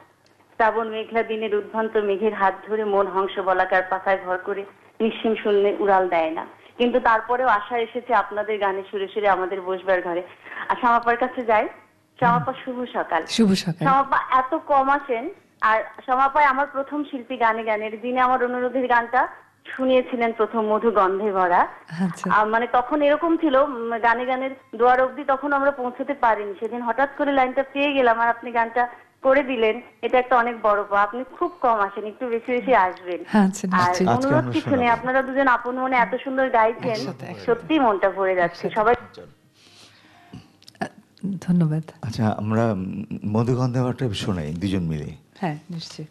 শ্রাবণ মেঘলা দিনের উদ্ভ্রান্ত মেঘের হাত ধরে মন হংস বলাকার পাতায় ভর করে নিঃসীম শূন্যে উড়াল দেয় না। কিন্তু তারপরেও আশা এসেছে আপনাদের গানে সুরে সুরে আমাদের বসবার ঘরে। আর শ্যামাপার কাছে যাই। শ্যামাপা শুভ সকাল। শুভ সকাল। শ্যামাপা এত কম আসেন। আর শ্যামাপায় আমার প্রথম শিল্পী গানে গানের দিনে আমার অনুরোধের গানটা শুনিয়েছিলেন প্রথম, মধু গন্ধে ভরা। আচ্ছা। মানে তখন এরকম ছিল, গানে গানের দুয়ার অবধি তখন আমরা পৌঁছতে পারিনি। সেদিন হঠাৎ করে লাইনটা পেয়ে গেলাম আর আপনি গানটা করে দিলেন। এটা একটা অনেক বড় পাওয়া। আপনি খুব কম আসেন, একটু বেশি বেশি আসবেন। আচ্ছা, আর নিশ্চয়ই। আজকে অনুরোধ আমরা কিছু শোনাবো। নেই, আপনারা দুজন আপন মনে এত সুন্দর গাইছেন, একসাথে। সত্যি মনটা ভরে যাচ্ছে। সবাই ধন্যবাদ। আচ্ছা আমরা মধুগন্ধেবাটা শোনাই দুজন মিলে। হ্যাঁ নিশ্চয়ই।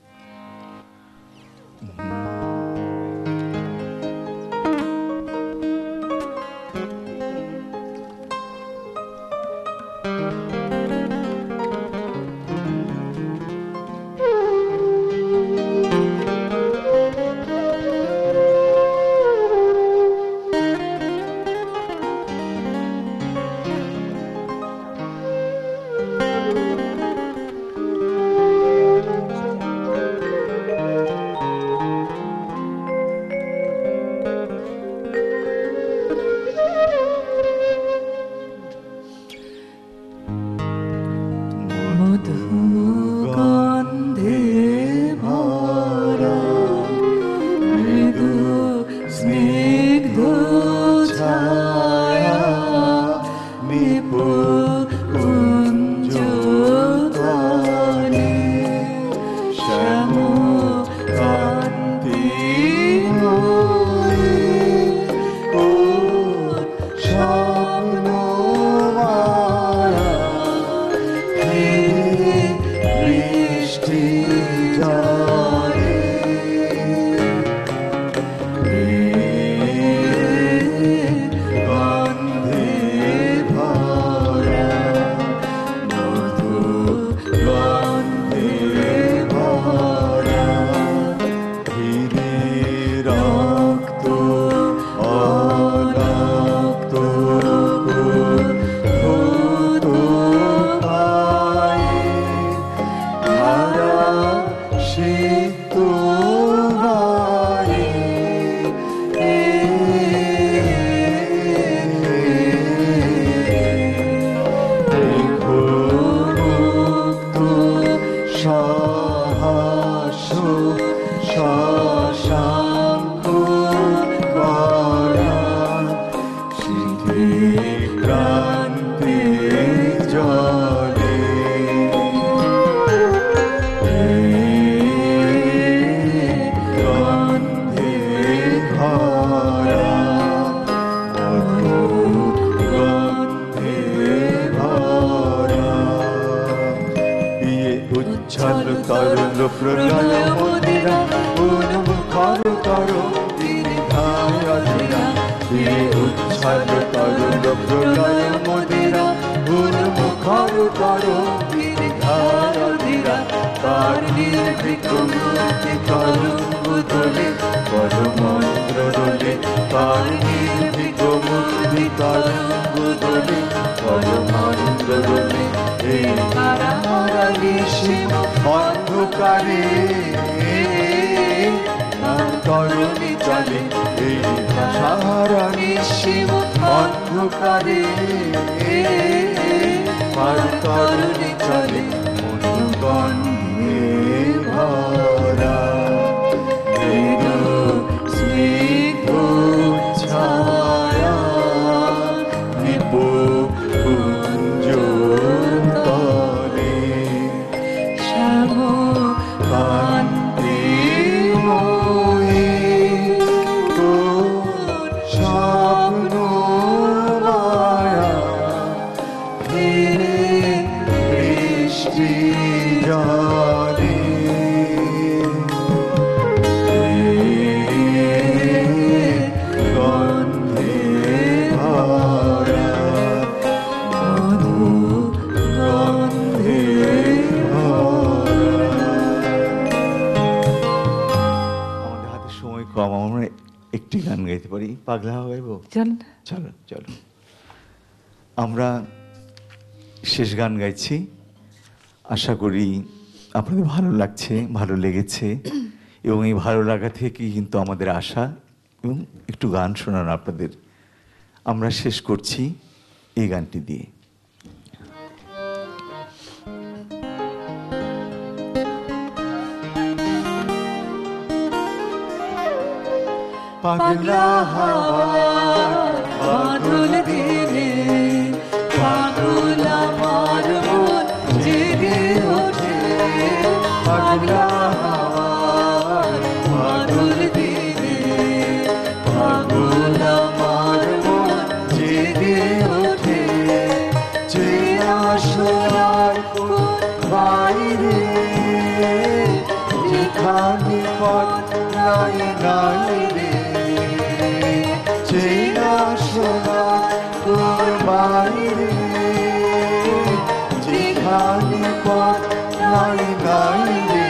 মধু গন্ধে ভরা মৃদু স্নিগ্ধ ছায়া নিপুঞ্জ তলে শ্যাম কান্তি ও স্বপ্ন বৃষ্টি জলে গন্ধে ভরা মধু গন্ধে ভরা ধীরে রক্ত অরক্ত ভূত পায়ে ধারা সিদ্ধ গায়ে মুক্ত সাহস শশাঙ্ক করা শীতে ক্রান্তি জলে গন্ধে ভরা মধু গন্ধে ভরা বিয়ে উচ্ছল তরল প্রলয় মদিরা উন্মুখর তর ধীরা বিয়ে উচ্ছল তরল প্রলয় মদিরা উন্মুখর তর ধীরা তার নির্ভীক মুক্তি তরঙ্গ দোলে পরমন্ত্র দোলে তার নির্ভীক মুক্তি তরঙ্গ দোলে পরমন্ত্র দোলে এই তারা মারা নিশীম অন্ধকারে তরণী চলে এই ভাষাহারা নিশীম অন্ধকারে তরণী চলে মধুগন্ধে ভরা মৃদু স্নিগ্ধ ছায়া নিপুঞ্জ তলে শ্যাম কান্তি মোহে স্বপ্ন মায়া বৃষ্টি জলে সময় কম, আমরা একটি গান গাইতে পারি। পাগলা হওয়া গাইব? চল। চলো চলো, আমরা শেষ গান গাইছি। আশা করি আপনাদের ভালো লাগছে, ভালো লেগেছে, এবং এই ভালো লাগা থেকে কিন্তু আমাদের আশা এবং একটু গান শোনানো আপনাদের। আমরা শেষ করছি এই গানটি দিয়ে। পাগলা হাওয়ার বাদল দিনে পাগল আমার মন জেগে ওঠে। পাগলা হাওয়ার বাদল দিনে পাগল আমার মন জেগে ওঠে। চেনা শোনার বাইরে যেখানে পথ নাই নাই রে, চেনা শোনার বাইরে যেখানে পথ নাই নাই রে,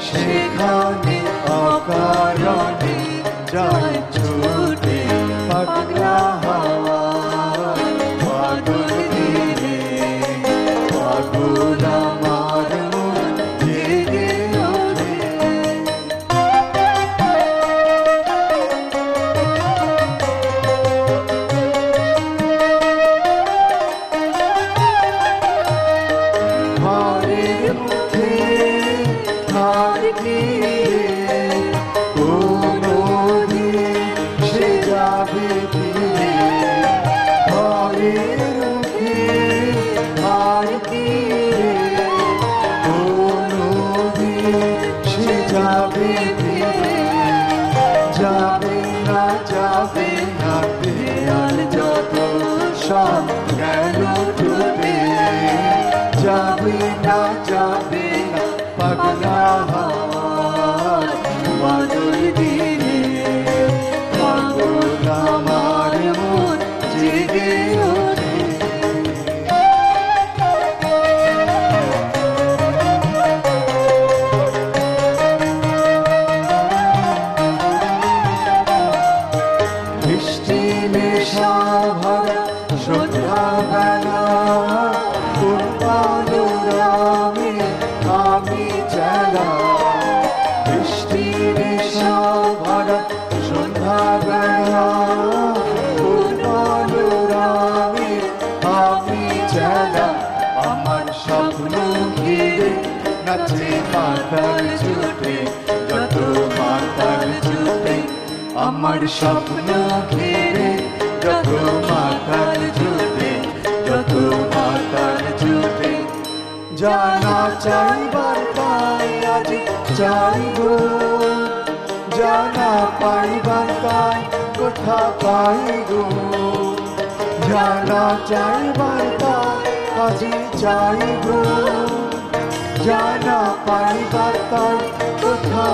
সেখানে অকারণে যায় ছুটে। পাগলা হাওয়ার বাদল দিনে পাগল আমার মন জেগে ওঠে। হারের মুখে হার দিয়ে কোনো দিন সে যাবে ফিরে। হারের মুখে হার দিয়ে কোনো দিন সে যাবে ফিরে। যাবে না দেয়াল যত সব গেল টুটে। যাবে না পাগলা হাওয়ার বাদল দিনে পাগল আমার মন জেগে ওঠে। বৃষ্টি নেশা ভরা সন্ধ্যা বেলা কোন পানোরামে আমি চেলা। বৃষ্টি নেশা ভরা সন্ধ্যা বেলা কোন পানোরামে আমি চেলা। আমার স্বপ্ন ঘিরে নাচে মাতাল ছুটে, যত মাতাল ছুটে। আমার স্বপ্ন ঘিরে যত মাতাল ছুটে, যত মাতাল ছুটে। জানা চাইবার তাই আজ চাইব, জানা পাইবার তাই কোথা পাইব। জানা চাইবার তাই আজ চাইব, জানা পাইবার তাই কোথা